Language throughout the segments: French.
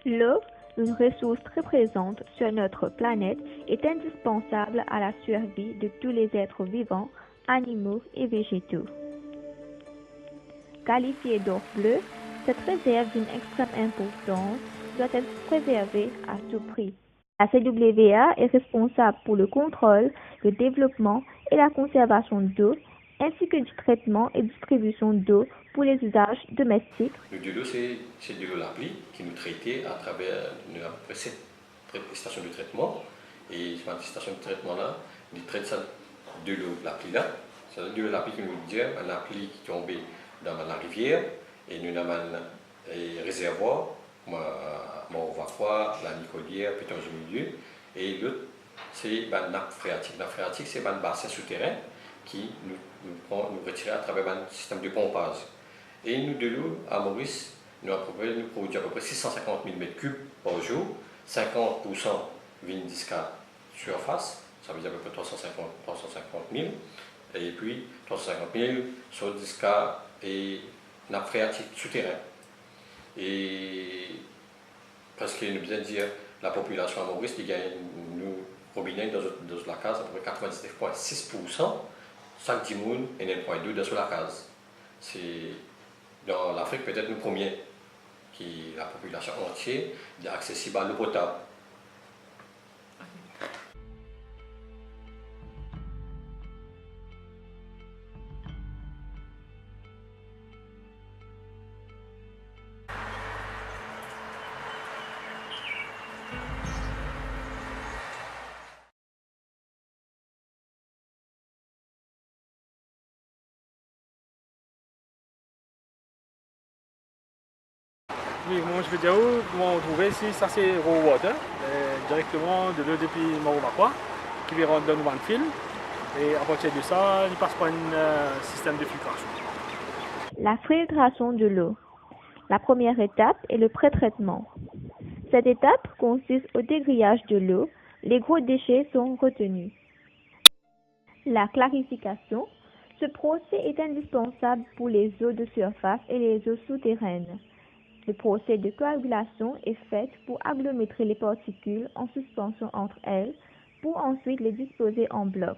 L'eau, une ressource très présente sur notre planète, est indispensable à la survie de tous les êtres vivants, animaux et végétaux. Qualifiée d'or bleu, cette réserve d'une extrême importance doit être préservée à tout prix. La CWA est responsable pour le contrôle, le développement et la conservation d'eau, ainsi que du traitement et distribution d'eau pour les usages domestiques. Le de l'eau, c'est de l'eau l'appli qui nous traitait à travers à peu près 7 stations de traitement. Et sur ces stations de traitement-là, ils traitent ça de l'eau l'appli là. C'est de l'eau l'appli qui nous dit un appli qui tombait dans la rivière et nous avons un réservoir. On va voir la Nicolière, puis dans le milieu. Et l'autre, c'est la nappe phréatique. La nappe phréatique, c'est un bassin souterrain qui nous retire à travers un système de pompage. Et nous, de l'eau, à Maurice, nous produisons à peu près 650 000 m3 par jour. 50% viennent d'Isca surface, ça veut dire à peu près 350 000. Et puis 350 000 sur d'Isca et nappe phréatique souterrain. Et parce qu'il nous besoin de dire la population à Maurice, il y a nous robinet dans la case à peu près 99,6%, chaque 10 moun et 1,2 dans la case. C'est dans l'Afrique peut-être nous premiers qui la population entière est accessible à l'eau potable. Oui, moi je veux dire comment on trouvait ici, ça c'est raw water, directement de l'eau depuis Maromaquois, qui vient dans nos fil. Et à partir de ça, il passe par un système de filtration. La filtration de l'eau. La première étape est le pré-traitement. Cette étape consiste au dégrillage de l'eau. Les gros déchets sont retenus. La clarification. Ce procès est indispensable pour les eaux de surface et les eaux souterraines. Le procès de coagulation est fait pour agglomérer les particules en suspension entre elles, pour ensuite les disposer en bloc.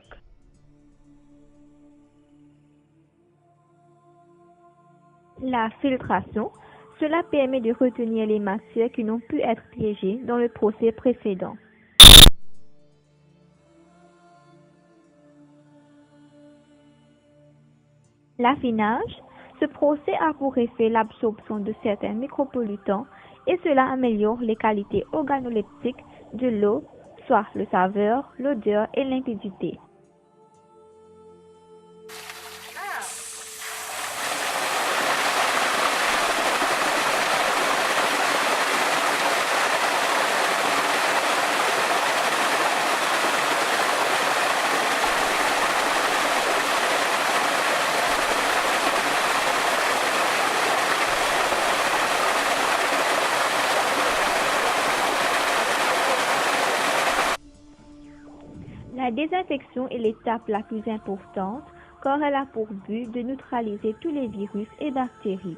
La filtration, cela permet de retenir les matières qui n'ont pu être piégées dans le procès précédent. L'affinage, ce procès a pour effet l'absorption de certains micropollutants et cela améliore les qualités organoleptiques de l'eau, soit le saveur, l'odeur et limpidité. La désinfection est l'étape la plus importante car elle a pour but de neutraliser tous les virus et bactéries.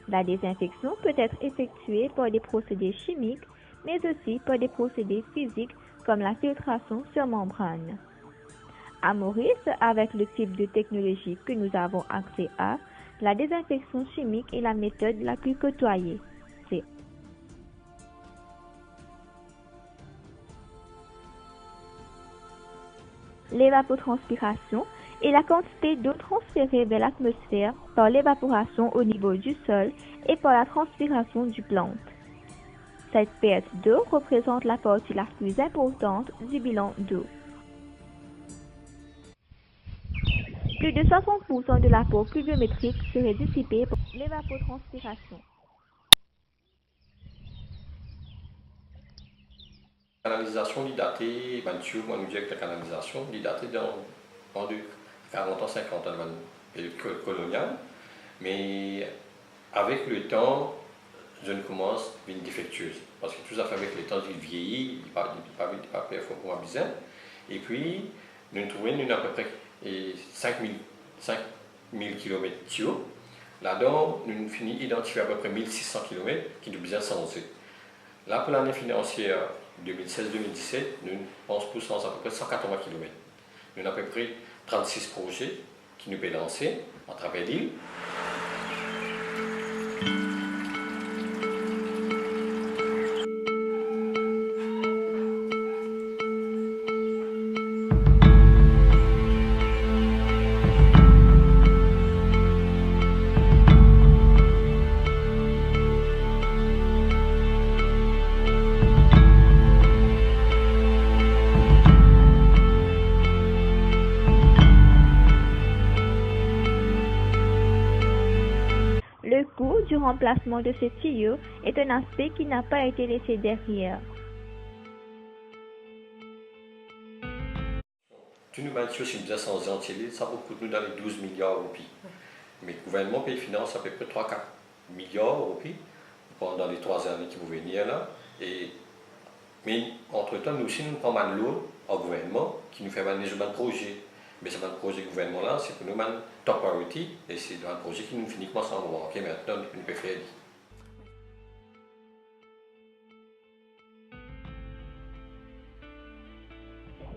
La désinfection peut être effectuée par des procédés chimiques, mais aussi par des procédés physiques comme la filtration sur membrane. À Maurice, avec le type de technologie que nous avons accès à, la désinfection chimique est la méthode la plus côtoyée. L'évapotranspiration est la quantité d'eau transférée vers l'atmosphère par l'évaporation au niveau du sol et par la transpiration du plante. Cette perte d'eau représente la partie la plus importante du bilan d'eau. Plus de 60% de l'apport pluviométrique serait dissipé par l'évapotranspiration. La canalisation est datée, moi nous disons que la canalisation est datée dans 40 ans, 50 ans, dans le période coloniale, mais avec le temps, je ne commence à être défectueuse, parce que tout ça fait avec le temps, il vieillit, il n'est pas performant bizarre, et puis nous trouvons à peu près 5000 km tuyaux. Là-dedans, nous finissons d'identifier à peu près 1600 km qui nous besoin changer. Là, pour l'année financière 2016-2017, nous pensons pour à peu près 180 km. Nous avons à peu près 36 projets qui nous peuvent lancer à travers l'île. Le coût du remplacement de ces tuyaux est un aspect qui n'a pas été laissé derrière. Tout nous bâtissons sur une 200 ans, ça coûte nous dans les 12 milliards de roupies. Mais le gouvernement paye finance à peu près 3-4 milliards de roupies pendant les 3 années qui vont venir là. Mais entre-temps, nous aussi, nous prenons mal l'eau au gouvernement qui nous fait mal les projets. Mais ce projet gouvernement là, c'est pour nous top priority et c'est un projet qui nous finit uniquement sans voir. Ok, maintenant, nous pouvons faire.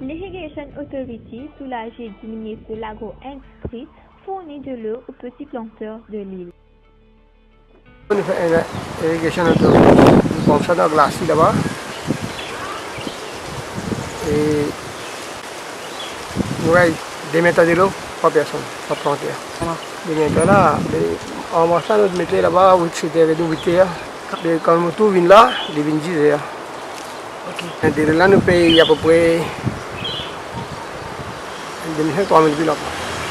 L'Irrigation Authority, sous l'agide du ministre de l'Agro-Industrie, fournit de l'eau aux petits planteurs de l'île. On fait l'Irrigation Authority, nous pompe ça dans la glace là-bas. Et nous avons des mètres de l'eau, pas personne, pas planter. Des mètres là, en marchant, nous mettons là-bas, c'était réduit. Quand nous tout vient là, il vient 10 heures. De là, nous payons à peu près 3 000 pilotes.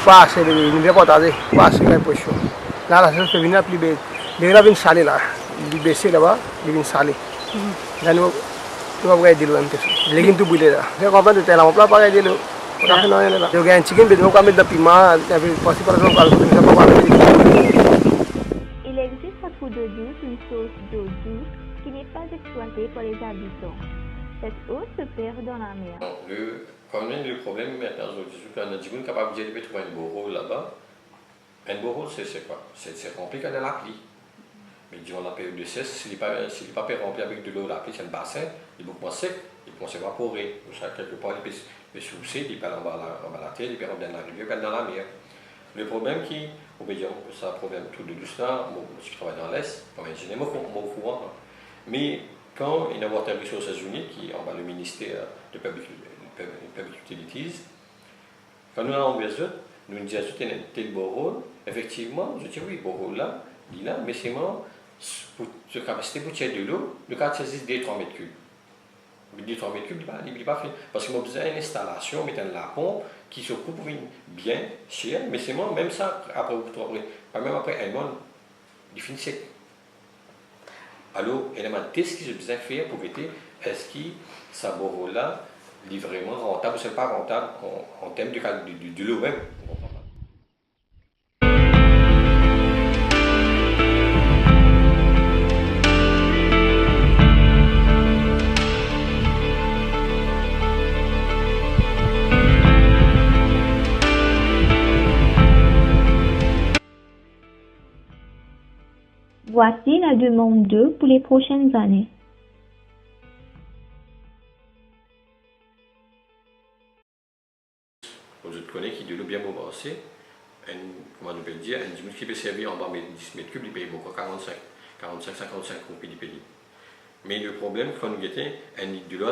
Pas assez, nous ne pas tarder, pas assez de poche. Là, la chose vient plus belle. Là, il vient salé là. Il baisse là-bas, il vient salé. Là, nous avons de l'eau un peu. Les légumes tout brûlés là. Je comprends que c'est là, on peut pas de l'eau. Je gagne un chicken, mais je ne peux pas mettre de piment. Il existe à Trou d'eau douce une source d'eau douce qui n'est pas exploitée par les habitants. Cette eau se perd dans la mer. Quand même, le problème maintenant, c'est qu'on a dit qu'on est capable de trouver un borehole là-bas. Un borehole, c'est quoi? C'est rempli quand il y a la pluie. Mais durant la période de sèche, s'il n'est pas rempli avec de l'eau, la pluie, c'est un bassin, il est beaucoup moins sec, il peut s'évaporer. Quelque part, il peut sousser, il peut aller en bas la terre, il peut rentrer dans la rivière, il peut aller dans la mer. Le problème qui, on peut dire, c'est un problème tout de douce là, si je travaille dans l'Est, comme ingénieur, moi au courant. Mais quand il y a un Water Resources Unit, qui est en bas le ministère de Public Utilities, quand nous avons besoin, nous nous disons que c'est un tel borehole, effectivement, je dis oui, borehole là, il est là, mais c'est moi, pour la capacité pour tirer de l'eau, le cas c'est 2-3 mètres cubes. 2-3 mètres cubes, il n'est pas fait. Parce qu'il y a besoin d'une installation, mettre la pompe, qui se coupe bien cher, mais c'est moi, même ça, même après un mois, il finit sec. Alors, il y a un test qui se besoin de faire pour voir est-ce que ce borehole-là est vraiment rentable ou c'est pas rentable en termes de l'eau même. Voici la demande d'eau pour les prochaines années. Je connais qui de l'eau bien bouleversée, comment on peut dire, un dimanche qui peut servir en bas de 10 mètres cubes, il paye beaucoup, 55 roupies du pays. Mais le problème, quand nous guettons, un litre de l'eau,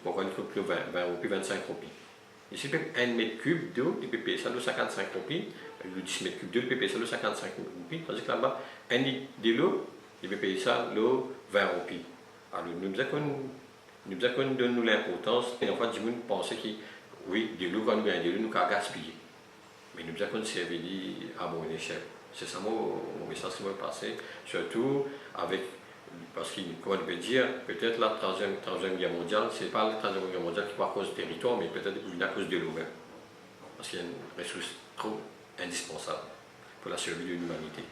pourquoi il coûte 20 roupies, 25 roupies. Ici, un mètre cube d'eau, il peut payer ça de 55 roupies, le 10 mètres cubes d'eau, il peut payer ça de 55 roupies, tandis que là-bas, un litre de l'eau, il peut payer ça de 20 roupies. Alors, nous avons donné l'importance, et enfin, du monde pensait que oui, de l'eau, quand nous gagnons de l'eau, nous avons gaspillé. Mais nous avons servi à bon échelle. C'est ça mon message qui m'a passé, surtout avec, parce que, comment on peut dire, peut-être la Troisième Guerre mondiale, ce n'est pas la Troisième Guerre mondiale qui est à cause du territoire, mais peut-être à cause de l'eau même. Parce qu'il y a une ressource trop indispensable pour la survie de l'humanité.